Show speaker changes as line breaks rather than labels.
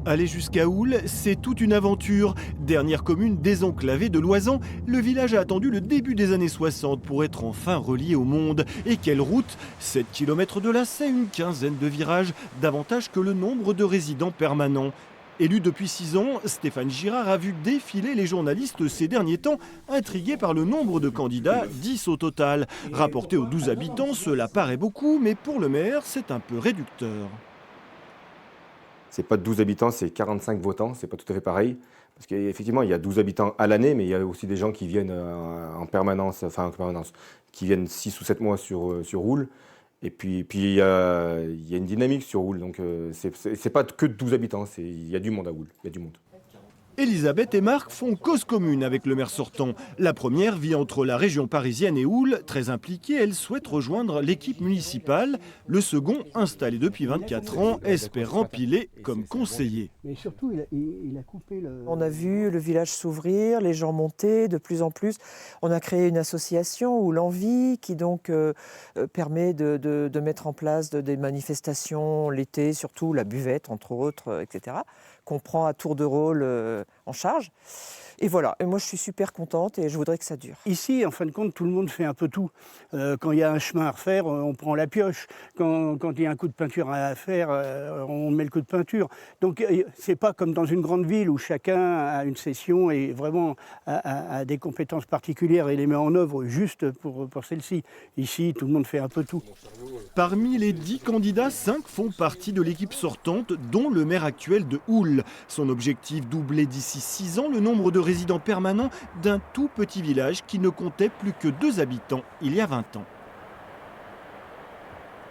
Aller jusqu'à Houle, c'est toute une aventure. Dernière commune désenclavée de l'Oisans, le village a attendu le début des années 60 pour être enfin relié au monde. Et quelle route! 7 km de lacets, une quinzaine de virages, davantage que le nombre de résidents permanents. Élu depuis 6 ans, Stéphane Girard a vu défiler les journalistes ces derniers temps, intrigués par le nombre de candidats, 10 au total. Rapporté aux 12 habitants, cela paraît beaucoup, mais pour le maire, c'est un peu réducteur.
C'est pas 12 habitants, c'est 45 votants, c'est pas tout à fait pareil. Parce qu'effectivement, il y a 12 habitants à l'année, mais il y a aussi des gens qui viennent en permanence, enfin en permanence, qui viennent 6 ou 7 mois sur Roule. Et puis il y a une dynamique sur Roule, donc c'est pas que 12 habitants, il y a du monde à Roule, il y a du monde.
Elisabeth et Marc font cause commune avec le maire sortant. La première vit entre la région parisienne et Houle. Très impliquée, elle souhaite rejoindre l'équipe municipale. Le second, installé depuis 24 ans, espère empiler comme conseiller.
Mais surtout, il a coupé le...
On a vu le village s'ouvrir, les gens monter de plus en plus. On a créé une association, ou l'Envie, qui donc permet de mettre en place des manifestations l'été, surtout la buvette, entre autres, etc., qu'on prend à tour de rôle en charge. Et voilà, et moi je suis super contente et je voudrais que ça dure.
Ici, en fin de compte, tout le monde fait un peu tout. Quand il y a un chemin à refaire, on prend la pioche. Quand il y a un coup de peinture à faire, on met le coup de peinture. Donc c'est pas comme dans une grande ville où chacun a une session et vraiment a des compétences particulières et les met en œuvre juste pour celle-ci. Ici, tout le monde fait un peu tout.
Parmi les 10 candidats, 5 font partie de l'équipe sortante, dont le maire actuel de Houle. Son objectif, doubler d'ici 6 ans le nombre de résidents permanents d'un tout petit village qui ne comptait plus que 2 habitants il y a 20 ans.